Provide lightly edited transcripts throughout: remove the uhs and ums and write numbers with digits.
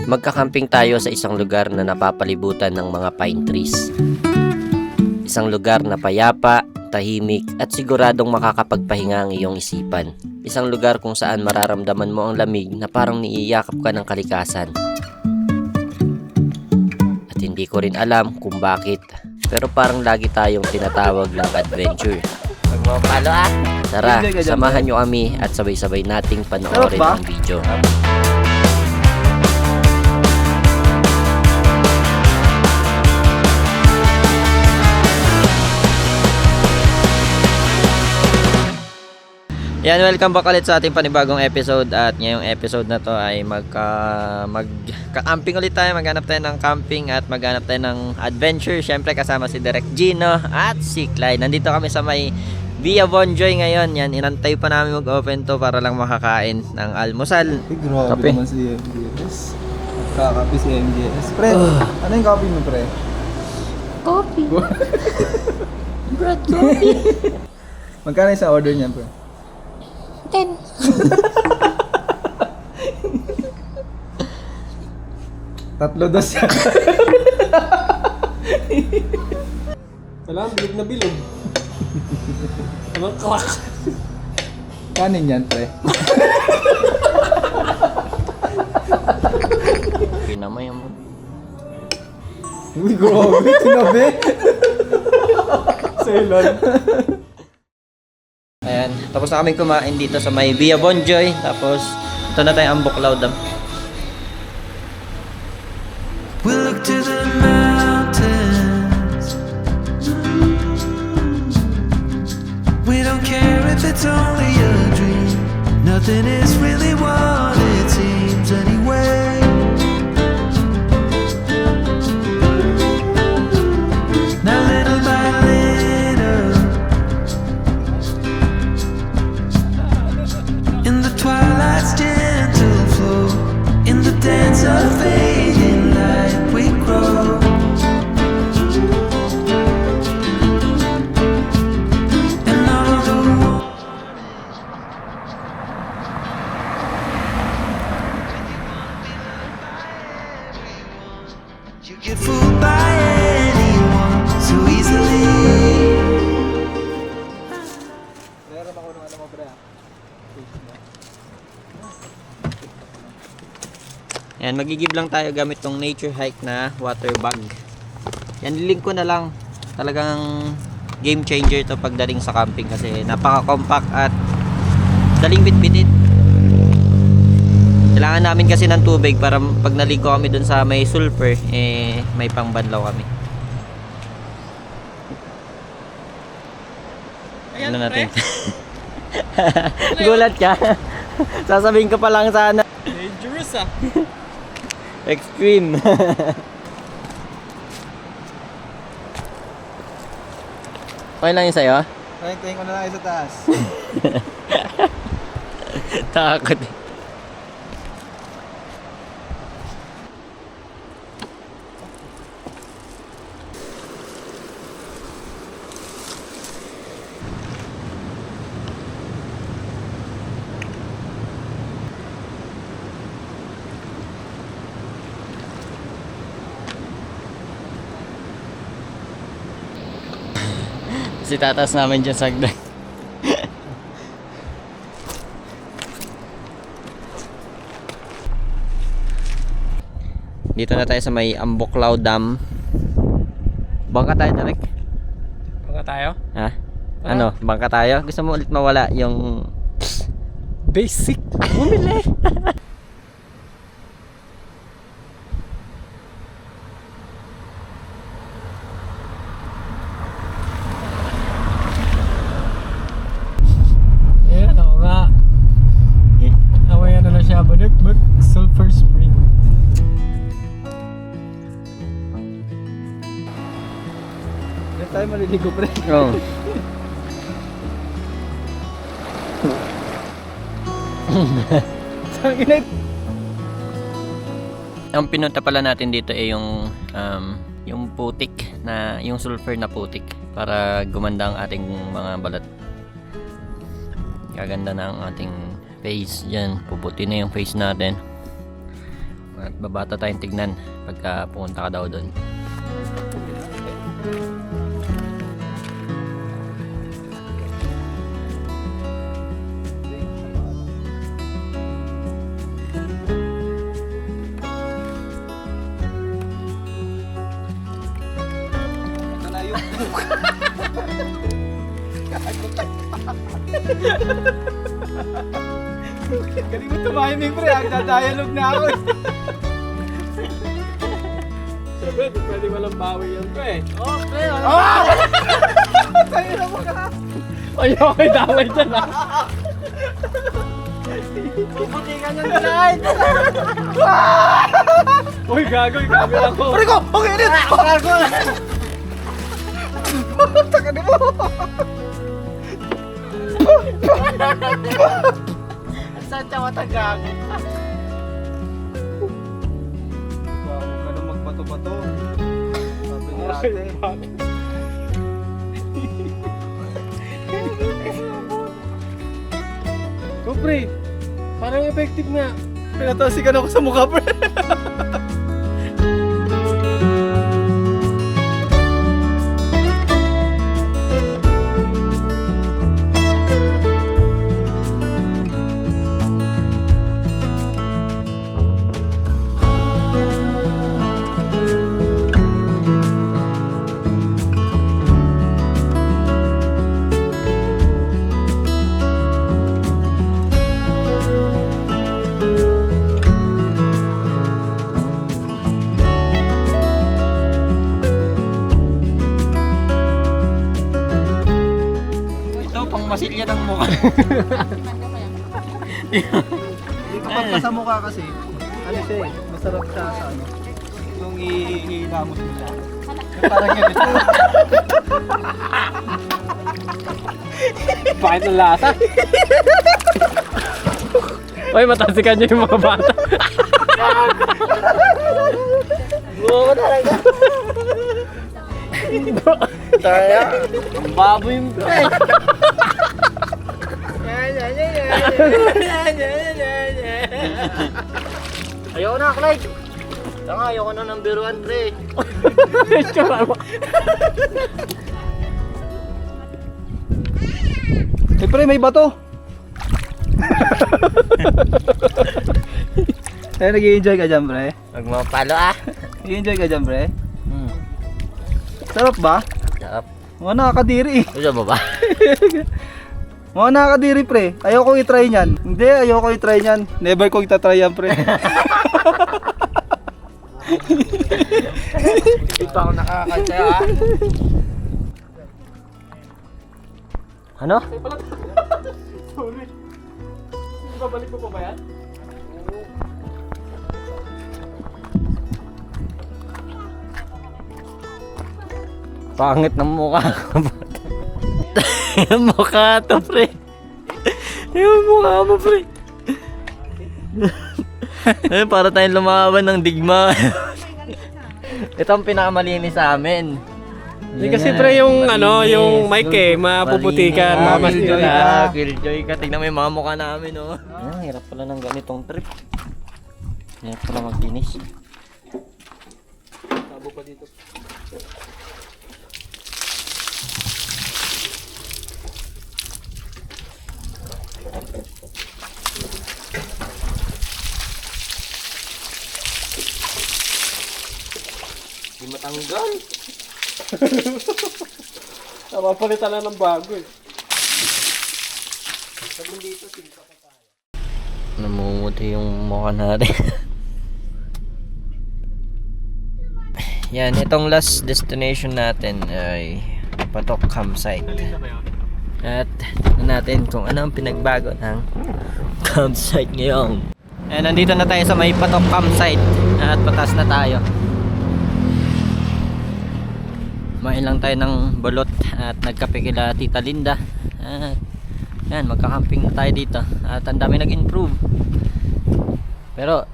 Magkakamping tayo sa isang lugar na napapalibutan ng mga pine trees. Isang lugar na payapa, tahimik at siguradong makakapagpahinga ang iyong isipan. Isang lugar kung saan mararamdaman mo ang lamig na parang niiyakap ka ng kalikasan. At hindi ko rin alam kung bakit, pero parang lagi tayong tinatawag ng adventure. Magpapalo ah! Tara, samahan nyo kami at sabay-sabay nating panoorin ang video. Yan, welcome back ulit sa ating panibagong episode. At ngayong episode na to ay magka-camping ulit tayo. Maghanap tayo ng camping at maghanap tayo ng adventure. Syempre kasama si Direk Gino at si Clyde. Nandito kami sa may Via Bonjoy ngayon. Yan, inantay pa namin mag-open to para lang makakain ng almusal. Grabe Kape. naman si MJS. Kakape si MJS. Pre, ano yung kape mo, pre? Coffee. Brad, coffee. Magkano yung sa order niya, pre? 10. Tatlo dos yan. Salam, bilog na bilog. Anong crack? Kanin yan, pre. Pinamay mo. Uy, grabe. Tinabi. Ceylon. Ayan, tapos na kami kumain dito sa may Via Bonjoy. Tapos, ito na tayo ang Buklaw Dam. We look to the mountains. We don't care if it's only a dream. Nothing is really what it seems anyway. Now little by little, in the twilight's gentle flow, in the dance of fading light we grow. And all the you get fooled by anyone so easily. Meron ako nung ano mo, pre. Ayan, magigib lang tayo gamit tong nature hike na water bag. Yan, link ko na lang. Talagang game changer to pagdating sa camping kasi napaka-compact at daling bitbitin. Kailangan namin kasi ng tubig para pag naligo kami dun sa may sulfur, may pangbanlaw kami. Ayan, Ano natin? pre. Gulat ka. Sasabihin ka pa lang sana. Dangerous ah. Extreme. Okay lang yun sa'yo? Tingin ko na lang sa taas. Takot eh. Si tatas namin dyan sagdag. Dito na tayo sa may Ambuklaw Dam. Bangka tayo, Derek? Baka tayo? Ha? Ano? Bangka tayo? Gusto mo ulit mawala yung Basic. bumili? Ayan, ako nga. Awayan na siya. Baduk-buk. Sulfur Spring. Diyan tayo maliligo, pre. Oo. Tangina. Ang pinunta pala natin dito ay yung putik na, yung sulfur na putik para gumanda ang ating mga balat. Gaganda na ang ating face dyan. Puputi na yung face natin. At babata tayong tignan pagka pumunta ka daw doon. Galing mo tumahimik pre, nagda-dialogue na ako. Siyempre, di pwede walang bawi yan, pre. Oh, pre, ano? Tayo na mo ka. Ayaw kay damay dyan, ha? Puputi ka niyang tonight. Uy, gago ako. Pre ko, okay ulit. Gago. Taka na mo. Saan siya matagago? Huwag ka na magbato-bato. Sabi ni ate. Go, pre. Parang effective nga. Pinatasikan ako sa mukha, pre. Masilya ng mukha. Hindi kapag ka sa mukha kasi, ano siya eh, masarap siya sa ano. Yung ihilamos mo siya. Yung parang yun. Bakit ang lasa? Uy, matasikan niyo yung mga bata. Oo talaga. Taya. Ang baboy yung pre. Ayoko na, Clyde. Tanga, ayoko na ng biruan, pre. Eh pre, may bato. Eh, nag-i-enjoy ka dyan, pre. Huwag mo palo ah. Nag-i-enjoy ka dyan, pre. Sarap ba? Sarap. Mga nakakadiri eh. Gusto mo ba? Mga nakakadiri, pre. Ayoko i-try niyan. Hindi, ayoko i-try niyan. Never ko itatry yan, pre. Hindi pa ako nakakasaya ah. Ano? Sorry. Babalik mo pa ba yan? Pangit ng mukha ko. Yung mukha to, pre. Yung mukha mo, pre. Eh, para tayong lumaban ng digma. Ito ang pinakamalinis sa amin. Hindi kasi pre yung ano, yung mic eh, mapuputikan, Killjoy mamasira. ka, killjoy ka. Tingnan mo yung mga mukha namin, oh. Hirap pala ng ganitong trip. Hirap pala mag-finish. Tabo pa dito. Di matanggal. Napapalitan na ng bago eh. Namumuti yung mukha natin. Yan, itong last destination natin ay Patok Campsite. At tignan natin kung ano ang pinagbago ng campsite ngayon. Ayan, nandito na tayo sa may Patok Campsite. At patas na tayo. Kumain lang tayo ng balot at nagkape kila Tita Linda. At yan, magkakamping na tayo dito. At ang dami nag-improve. Pero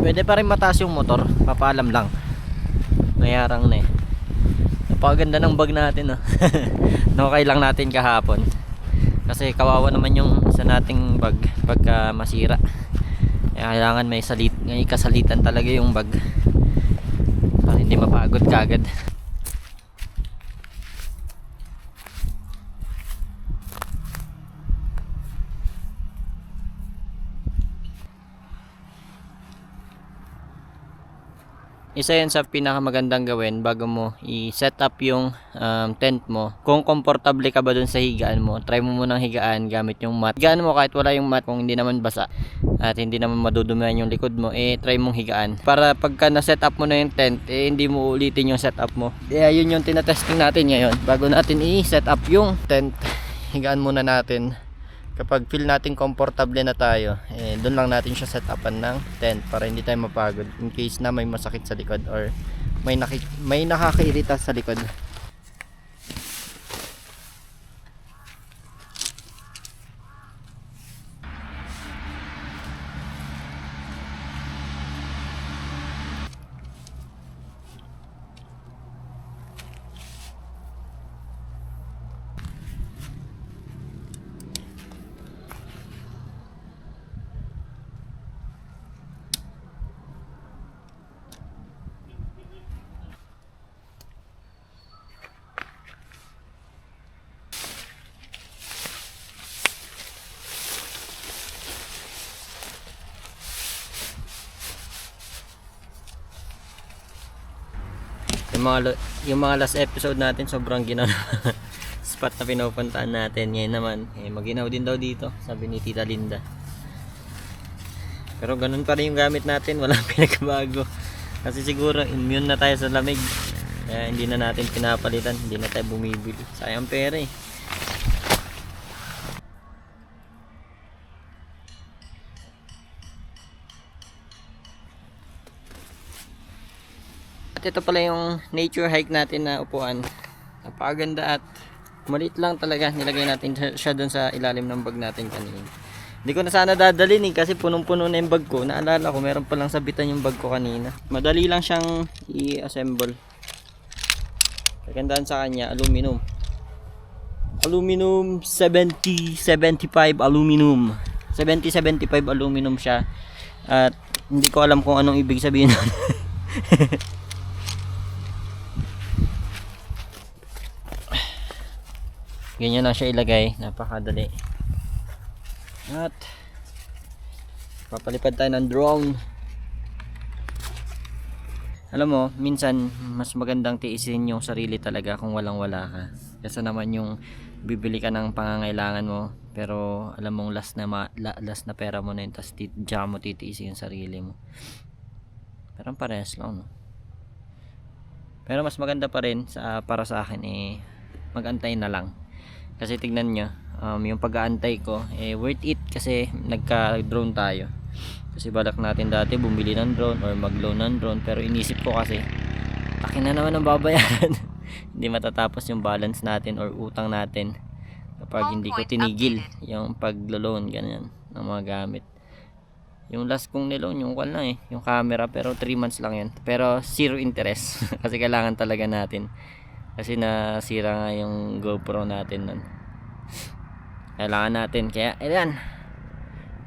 pwede pa rin mataas yung motor. Papaalam lang. Mayarang na eh. Napakaganda ng bag natin, oh. Okay lang natin kahapon. Kasi kawawa naman yung isa nating bag pagka masira. Kaya kailangan may Ngayon kasalitan talaga yung bag para hindi mapagod kagad. Isa yan sa pinakamagandang gawin bago mo i-set up yung tent mo. Kung komportable ka ba dun sa higaan mo, try mo munang higaan gamit yung mat. Higaan mo kahit wala yung mat, kung hindi naman basa at hindi naman madudumihan yung likod mo, try mong higaan. Para pagka na-set up mo na yung tent, hindi mo ulitin yung set up mo. Yun yung tinatesting natin ngayon. Bago natin i-set up yung tent, higaan muna natin. Kapag feel natin comfortable na tayo, doon lang natin siya set upan ng tent para hindi tayo mapagod in case na may masakit sa likod or may nakakairita sa likod. Yung mga last episode natin sobrang ginawa spot na pinupuntaan natin. Ngayon naman maginaw din daw dito, sabi ni Tita Linda. Pero ganun pa rin yung gamit natin, walang pinagbago kasi siguro immune na tayo sa lamig, kaya hindi na natin pinapalitan, hindi na tayo bumibili, sayang pera eh. At ito pala yung nature hike natin na upuan. Napakaganda at maliit lang talaga. Nilagay natin siya doon sa ilalim ng bag natin kanina. Hindi ko na sana dadalhin kasi punong-puno na yung bag ko. Naalala ko meron palang sabitan yung bag ko kanina. Madali lang siyang i-assemble. Kagandaan sa kanya, aluminum. Aluminum 70-75 aluminum. 70-75 aluminum siya. At hindi ko alam kung anong ibig sabihin nun. Ganyan lang siya ilagay, napakadali. At papalipad tayo ng drone. Alam mo, minsan mas magandang tiisin yung sarili talaga kung walang wala ka. Kasi naman yung bibili ka ng pangangailangan mo, pero alam mong last na pera mo na yun, tas diyan mo titiisin yung sarili mo. Pero parehas lang, no? Pero mas maganda pa rin para sa akin mag-antay na lang. Kasi tignan nyo, yung pag-aantay ko worth it kasi nagka-drone tayo. Kasi balak natin dati bumili ng drone or mag-loan ng drone, pero inisip ko kasi laki na naman ang babayaran. Hindi matatapos yung balance natin or utang natin kapag hindi ko tinigil yung pag-loan ganyan ng mga gamit. Yung last kong niloan, yung call lang yung camera, pero 3 months lang yan, pero zero interest. Kasi kailangan talaga natin. Kasi nasira nga yung GoPro natin nun. Kailangan natin. Kaya, ayan.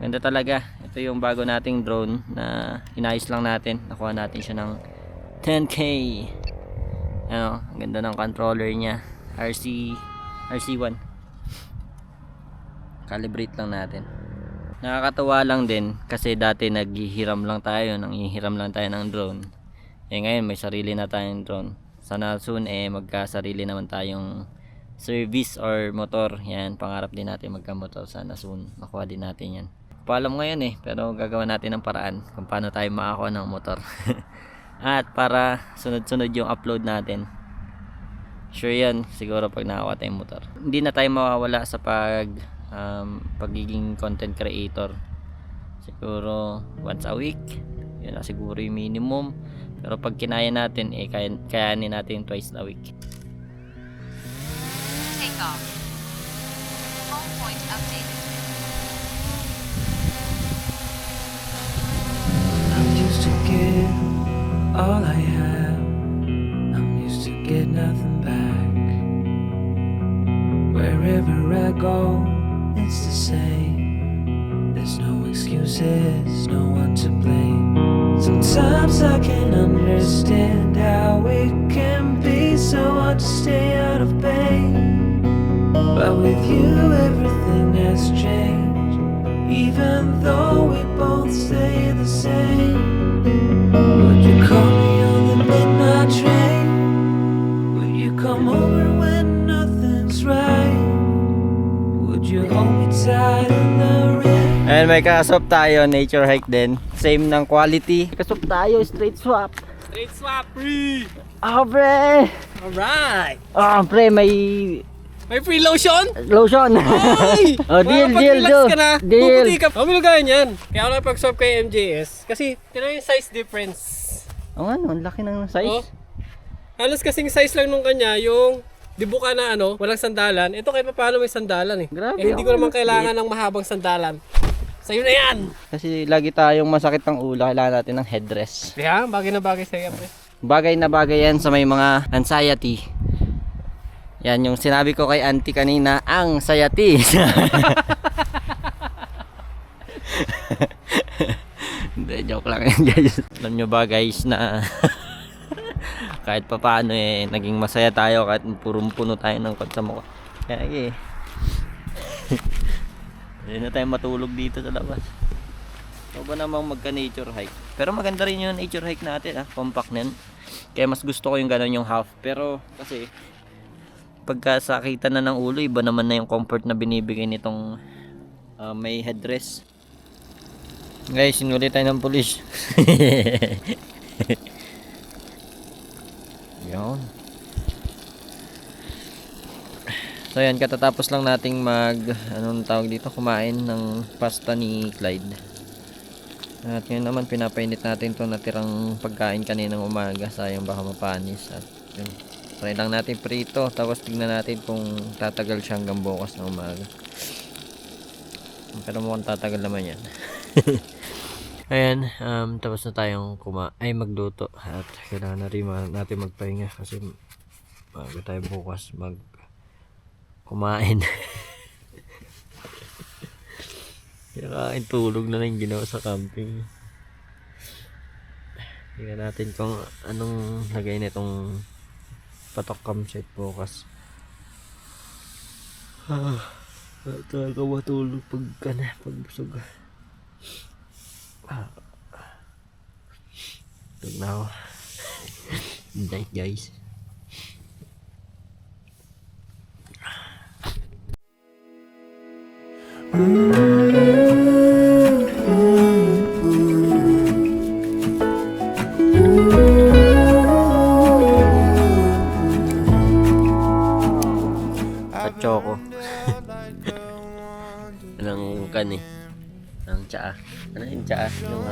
Ganda talaga. Ito yung bago nating drone na inayos lang natin. Nakuha natin siya ng 10K. Ano, ang ganda ng controller niya. RC1. Calibrate lang natin. Nakakatawa lang din kasi dati nanghihiram lang tayo ng drone. Ngayon may sarili na tayong drone. Sana soon magkasarili naman tayong service or motor. Yan, pangarap din natin magka-motor. Sana soon makuha din natin yan. Paalam ngayon pero gagawa natin ng paraan kung paano tayo makakuha ng motor. At para sunod-sunod yung upload natin. Sure yan, siguro pag nakakuha tayong motor. Hindi na tayo mawawala sa pagiging content creator. Siguro once a week. Yan na siguro yung minimum. Pero pag kinaya natin, kayanin natin twice a week. Take off. Home point updated. I'm used to give all I have. I'm used to get nothing back. Wherever I go, it's the same. There's no excuses, no one to blame. I can understand how it can be so hard to stay out of pain. But with you, everything has changed. Even though we both stay the same. Would you call me on the midnight train? Would you come over when nothing's right? Would you hold me tight in the rain? And may kasop tayo, nature hike din. Same ng quality. Kasop tayo, straight swap. Straight swap free! Oh, pre! Alright! Oh, pre, may May free lotion? lotion. Ay! Oh, deal, Makapag-relax deal, ka na. deal. Puputi ka. Huwag mo nagayan yan. Kaya ako napag-swap kay MJS. Kasi, tinan yung size difference. Oh, ano, ang laki ng size. Oh. Halos kasing size lang nung kanya, yung dibuka na ano, walang sandalan. Ito kahit paano may sandalan eh. Grabe, Eh, hindi ko ako naman kailangan ng mahabang sandalan. Sa'yo na yan! Kasi lagi tayong masakit ng ulo, kailangan natin ng headrest. Kaya, bagay na bagay sa'yo. Pre. Bagay na bagay yan sa may mga anxiety. Yan yung sinabi ko kay auntie kanina, ang sayati. Hindi, joke lang yan guys. Alam nyo ba guys na kahit pa paano eh, naging masaya tayo kahit purong puno tayo ng kot sa mukha. Kaya eh. Hindi na tayo matulog dito sa labas. So ba namang magka-nature hike? Pero maganda rin yung nature hike natin, compact na yan. Kaya mas gusto ko yung gano'n yung half. Pero kasi pagkasakitan na ng ulo, iba naman na yung comfort na binibigay nitong may headrest. Guys, sinuli tayo ng pulis. Yan. So yan, katatapos lang nating anong tawag dito, kumain ng pasta ni Clyde. At ngayon naman pinapainit natin to natirang pagkain kaninang umaga, sayang baka mapanis. At yun, try lang natin prito, tapos tignan natin kung tatagal siya hanggang bukas ng umaga. Pero mukhang tatagal naman yan. Ayan, tapos na tayong magluto. At kailangan na rin natin magpahinga kasi bago tayo bukas kumain. Kaya tulog na lang ginawa sa camping. Tingnan natin kung anong lagay na itong patok campsite bukas. Talaga matulog pag busog. Tulog na ako. Good night guys. Choco. Anong ang tsaa. Ano yung tsaa? Yung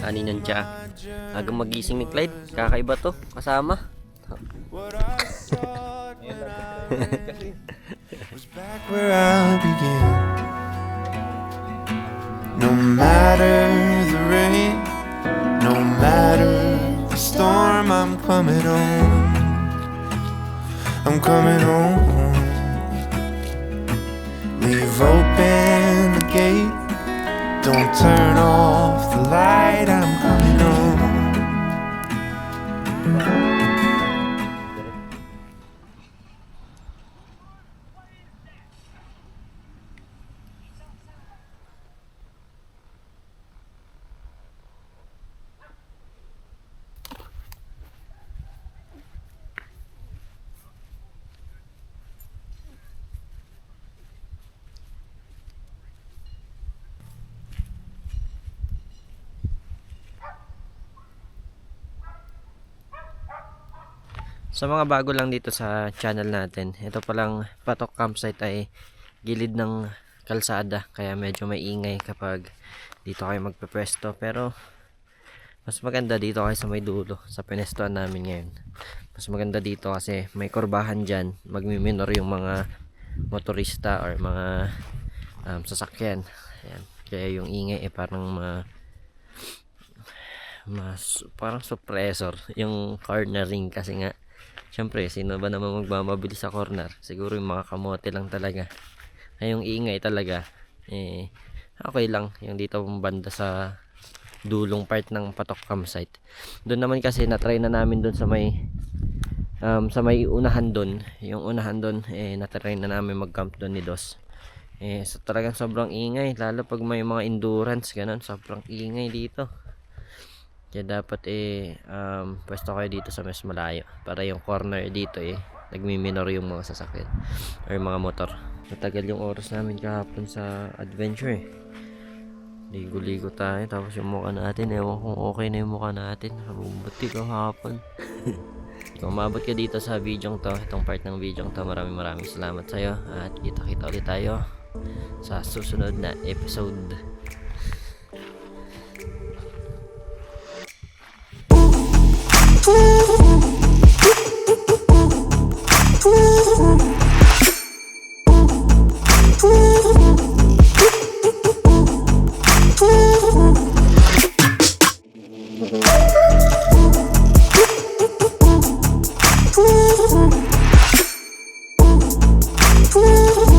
honey ng tsaa. Agang magising ni Clyde. Kakaiba to. Kasama. Back where I began. No matter the rain, no matter the storm, I'm coming home. I'm coming home. Leave open the gate. Don't turn off the light. I'm coming home. Sa mga bago lang dito sa channel natin, ito palang patok campsite ay gilid ng kalsada, kaya medyo maingay kapag dito kayo magpepwesto. Pero mas maganda dito kayo sa may dulo, sa pinestuan namin ngayon. Mas maganda dito kasi may kurbahan dyan, magmiminor yung mga motorista or mga sasakyan. Ayan. Kaya yung ingay parang parang suppressor yung cornering, kasi nga syempre, sino ba naman magmamabili sa corner? Siguro yung mga kamote lang talaga. Ay, yung ingay talaga, okay lang. Yung dito banda sa dulong part ng Patok campsite. Doon naman kasi na-try na namin doon sa may unahan doon. Yung unahan doon na-try na namin mag-camp doon ni Dos. So talagang sobrang ingay, lalo pag may mga endurance ganun, sobrang ingay dito. Kaya dapat pwesto kayo dito sa mas malayo para yung corner dito nagmi-minor yung mga sasakyan or mga motor. Matagal yung oras namin kahapon sa adventure ligo-ligo tayo, tapos yung mukha natin, ewan kung okay na yung mukha natin, nakabumbuti kahapon. Kung umabot ka dito sa video to, itong part ng video to, maraming salamat sa'yo at kita-kita ulit tayo sa susunod na episode. Ooh.